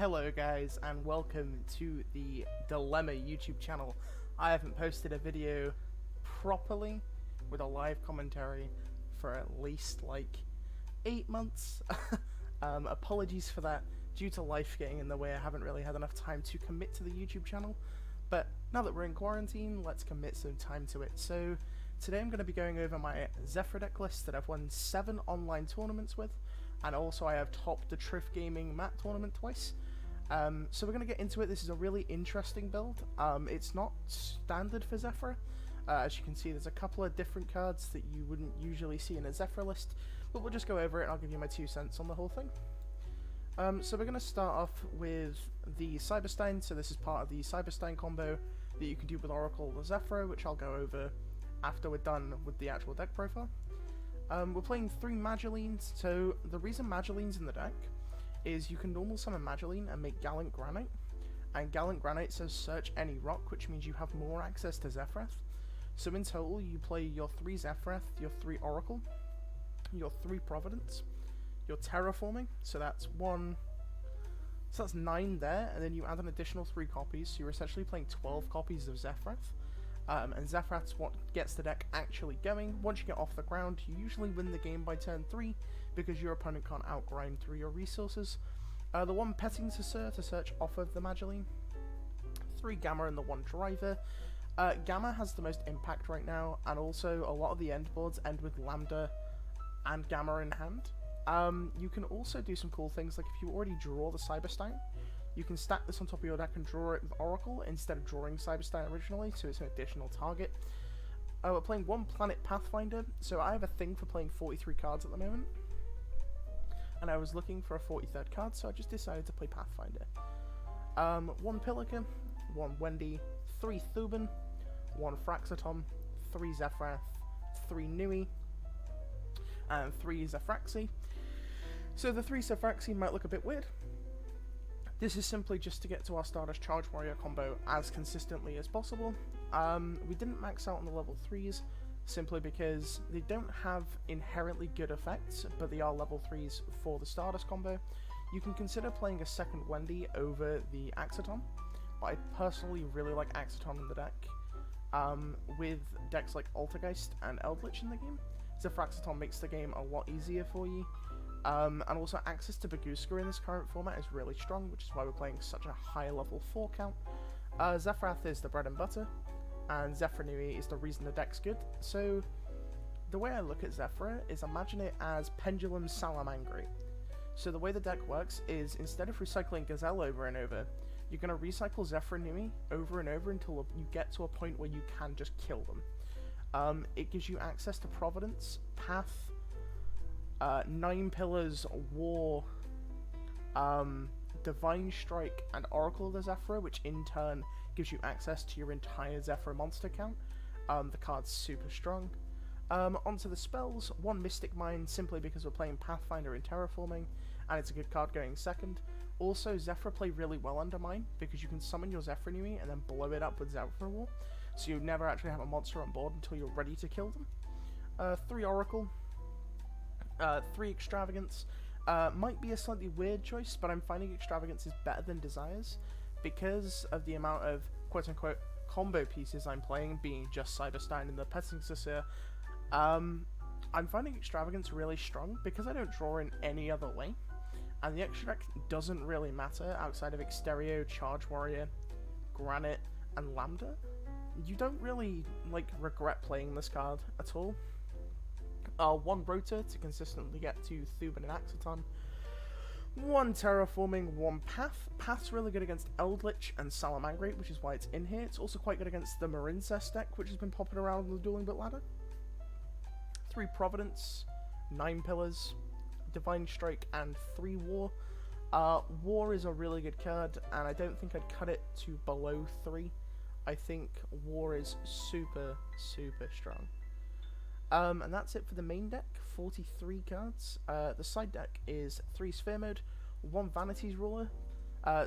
Hello guys, and welcome to the Dilemma YouTube channel. I haven't posted a video properly with a live commentary for at least like 8 months. Apologies for that. Due to life getting in the way, I haven't really had enough time to commit to the YouTube channel. But now that we're in quarantine, let's commit some time to it. So today I'm going to be going over my Zefra deck list that I've won 7 online tournaments with. And also I have topped the Triff Gaming Mat tournament twice. So we're going to get into it. This is a really interesting build. It's not standard for Zefra. As you can see, there's a couple of different cards that you wouldn't usually see in a Zefra list. But we'll just go over it and I'll give you my 2 cents on the whole thing. So we're going to start off with the Cyberstein. So this is part of the Cyberstein combo that you can do with Oracle or Zefra, which I'll go over after we're done with the actual deck profile. We're playing 3 Magdalenes, so the reason Magdalene's in the deck is you can normal summon Magdalene and make Gallant Granite, and Gallant Granite says search any rock, which means you have more access to Zefrath. So in total, you play your 3 Zefrath, your 3 Oracle, your 3 Providence, your Terraforming, so that's 9 there, and then you add an additional 3 copies, so you're essentially playing 12 copies of Zefrath. And Zefrath's what gets the deck actually going. Once you get off the ground, you usually win the game by turn 3 because your opponent can't outgrind through your resources. The 1 Petting Saucer to search off of the Magdalene, 3 Gamma and the 1 Driver. Gamma has the most impact right now, and also a lot of the end boards end with Lambda and Gamma in hand. You can also do some cool things, like if you already draw the Cyberstein, you can stack this on top of your deck and draw it with Oracle instead of drawing Cyberstein originally, so it's an additional target. We're playing 1 Planet Pathfinder, so I have a thing for playing 43 cards at the moment. And I was looking for a 43rd card, so I just decided to play Pathfinder. 1 Pilica, 1 Wendy, 3 Thuban, 1 Fraxatom, 3 Zefrath, 3 Nui, and 3 Zefraxi. So the 3 Zefraxi might look a bit weird. This is simply just to get to our Stardust Charge Warrior combo as consistently as possible. We didn't max out on the level 3s, simply because they don't have inherently good effects, but they are level 3s for the Stardust combo. You can consider playing a second Wendy over the Axiton, but I personally really like Axiton in the deck. With decks like Altergeist and Eldritch in the game, Zefraxiton makes the game a lot easier for you. And also access to Baguska in this current format is really strong, which is why we're playing such a high level 4 count. Zefrath is the bread and butter, and Zefra Nui is the reason the deck's good. So the way I look at Zefra is imagine it as Pendulum Salamangreat. So the way the deck works is instead of recycling Gazelle over and over, you're going to recycle Zefra Nui over and over until you get to a point where you can just kill them. It gives you access to Providence, Path, 9 Pillars, War, Divine Strike, and Oracle of the Zefra, which in turn gives you access to your entire Zefra monster count. The card's super strong. Onto the spells, 1 Mystic Mine, simply because we're playing Pathfinder and Terraforming, and it's a good card going second. Also, Zefra play really well under Mine, because you can summon your Zefra Nui and then blow it up with Zefra War, so you never actually have a monster on board until you're ready to kill them. 3 Oracle, 3 Extravagance. Might be a slightly weird choice, but I'm finding Extravagance is better than Desires because of the amount of quote-unquote combo pieces I'm playing, being just Cyberstein and the Petting Saucer. I'm finding Extravagance really strong because I don't draw in any other way, and the extract doesn't really matter outside of Exterio, Charge Warrior, Granite, and Lambda. You don't really regret playing this card at all. 1 Rotor to consistently get to Thuban and Axiton, 1 Terraforming, 1 Path. Path's really good against Eldritch and Salamangreat, which is why it's in here. It's also quite good against the Marincess deck, which has been popping around on the Dueling Bit ladder. 3 Providence, 9 Pillars, Divine Strike, and 3 War. War is a really good card, and I don't think I'd cut it to below 3. I think War is super, super strong. And that's it for the main deck, 43 cards. The side deck is 3 Sphere Mode, 1 Vanity's Ruler.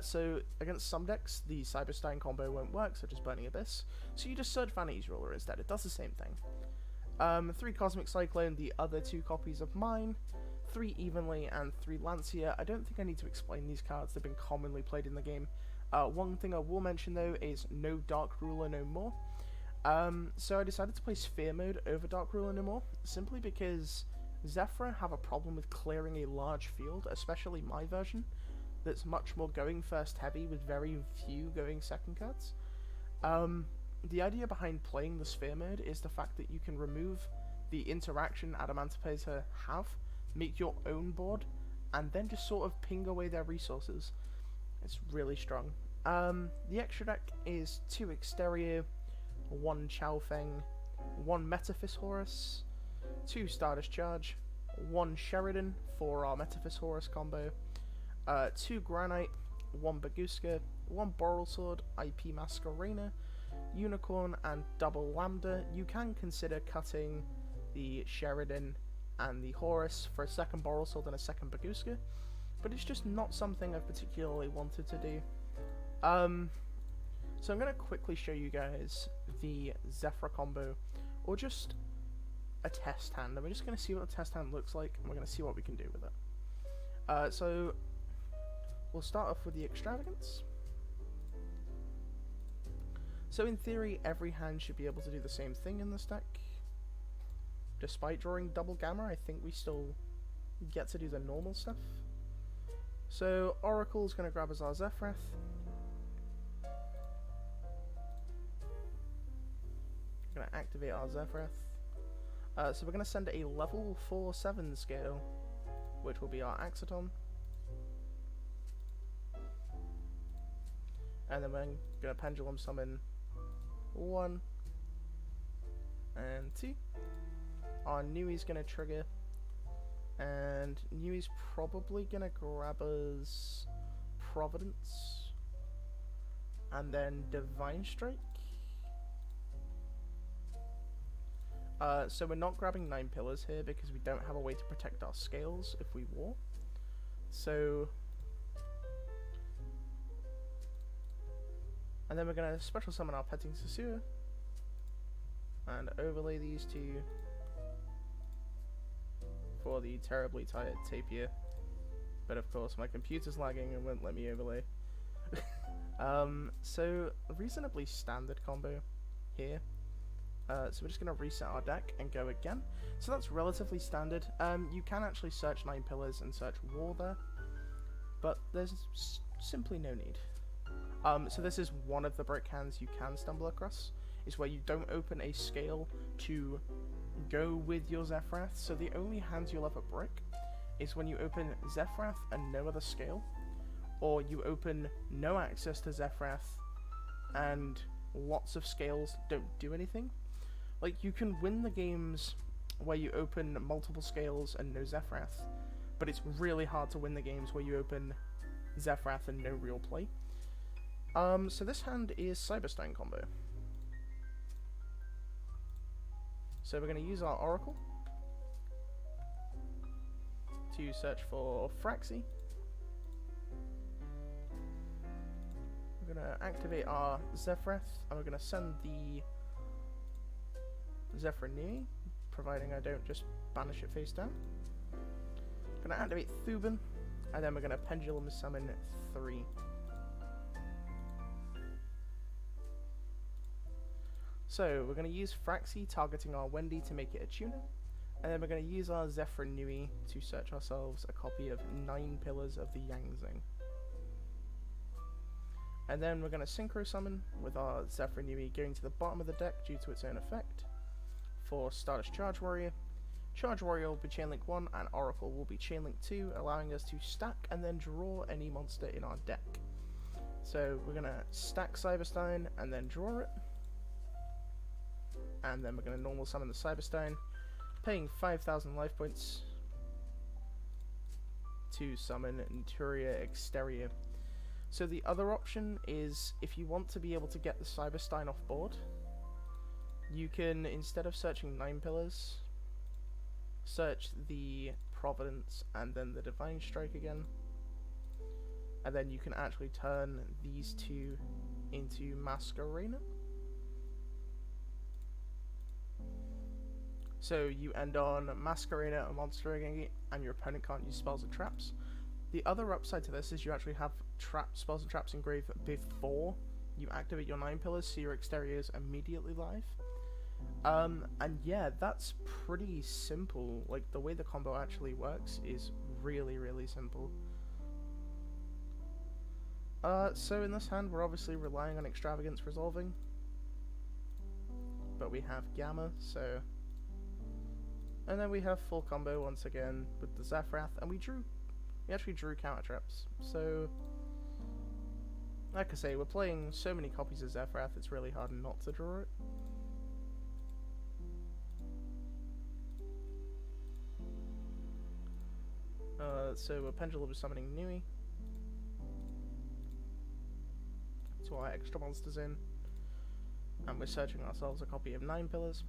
So against some decks, the Cyberstein combo won't work, such as Burning Abyss. So you just search Vanity's Ruler instead, it does the same thing. 3 Cosmic Cyclone, the other 2 copies of mine. 3 Evenly, and 3 Lancia. I don't think I need to explain these cards, they've been commonly played in the game. One thing I will mention though is no Dark Ruler no more. So I decided to play Sphere Mode over Dark Ruler no more, simply because Zefra have a problem with clearing a large field, especially my version, that's much more going first heavy with very few going second cards. The idea behind playing the Sphere Mode is the fact that you can remove the interaction Adamantipator have, make your own board, and then just sort of ping away their resources. It's really strong. The extra deck is 2 Exterior, 1 Chaofeng, 1 Metaphys Horus, 2 Stardust Charge, 1 Sheridan for our Metaphys Horus combo, 2 Granite, 1 Baguska, 1 Boral Sword, IP Masquerena, Unicorn, and double Lambda. You can consider cutting the Sheridan and the Horus for a second Boral Sword and a second Baguska, but it's just not something I've particularly wanted to do. So I'm going to quickly show you guys the Zefra combo, or just a test hand, and we're just going to see what the test hand looks like, and we're going to see what we can do with it. So we'll start off with the Extravagance. So in theory, every hand should be able to do the same thing in this deck. Despite drawing double Gamma, I think we still get to do the normal stuff. So Oracle's going to grab us our Zefrath. Going to activate our Zefrath. So we're going to send a level 4/7 scale, which will be our Axiton. And then we're going to Pendulum Summon 1 and 2. Our Nui's going to trigger, and Nui's probably going to grab us Providence, and then Divine Strike. So we're not grabbing 9 Pillars here because we don't have a way to protect our scales if we war. So, and then we're going to special summon our Petting Sasua and overlay these two for the terribly tired Tapir. But of course my computer's lagging and won't let me overlay. So a reasonably standard combo here. So we're just going to reset our deck and go again. So that's relatively standard. You can actually search 9 Pillars and search War there, but there's simply no need. So this is one of the brick hands you can stumble across, is where you don't open a scale to go with your Zefrath. So the only hands you'll ever brick is when you open Zefrath and no other scale, or you open no access to Zefrath and lots of scales don't do anything. Like, you can win the games where you open multiple scales and no Zefrath, but it's really hard to win the games where you open Zefrath and no real play. So this hand is Cyberstone combo. So we're going to use our Oracle to search for Phraxi. We're going to activate our Zefrath, and we're going to send the Zefra Nui, providing I don't just banish it face down. We're going to activate Thuban, and then we're going to Pendulum Summon 3. So we're going to use Phraxi targeting our Wendy to make it a tuner, and then we're going to use our Zefra Nui to search ourselves a copy of 9 Pillars of the Yangzing. And then we're going to Synchro Summon with our Zefra Nui going to the bottom of the deck due to its own effect for Stardust Charge Warrior. Charge Warrior will be Chainlink 1 and Oracle will be Chainlink 2, allowing us to stack and then draw any monster in our deck. So we're going to stack Cyberstone and then draw it. And then we're going to normal summon the Cyberstone, paying 5,000 life points to summon Naturia Exterior. So the other option is, if you want to be able to get the Cyberstein off board, you can, instead of searching 9 Pillars, search the Providence and then the Divine Strike again. And then you can actually turn these two into Masquerena. So you end on Masquerader and Monstering, and your opponent can't use spells and traps. The other upside to this is you actually have spells and traps engraved before you activate your 9 pillars, so your exterior is immediately live. And yeah, that's pretty simple. Like, the way the combo actually works is really, really simple. So in this hand, we're obviously relying on Extravagance resolving. But we have Gamma, so... And then we have full combo once again with the Zefra, and we actually drew counter traps. So, like I say, we're playing so many copies of Zefra, it's really hard not to draw it. So we're Pendulum summoning Nui. So our extra monsters in. And we're searching ourselves a copy of 9 pillars.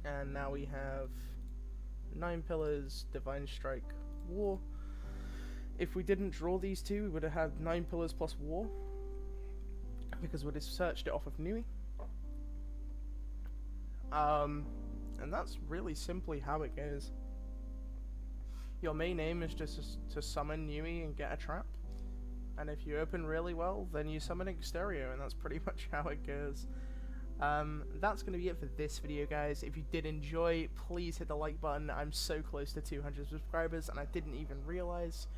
And now we have 9 pillars, Divine Strike, War. If we didn't draw these two, we would have had 9 pillars plus War, because we'd have searched it off of Nui. And that's really simply how it goes. Your main aim is just to summon Nui and get a trap. And if you open really well, then you summon Exterio, and that's pretty much how it goes. That's going to be it for this video, guys. If you did enjoy, please hit the like button. I'm so close to 200 subscribers, and I didn't even realize.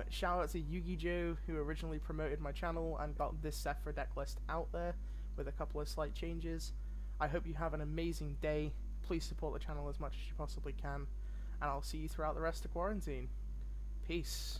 Shout out to Yugi Joe, who originally promoted my channel and got this Zefra deck list out there with a couple of slight changes. I hope you have an amazing day. Please support the channel as much as you possibly can, and I'll see you throughout the rest of quarantine. Peace.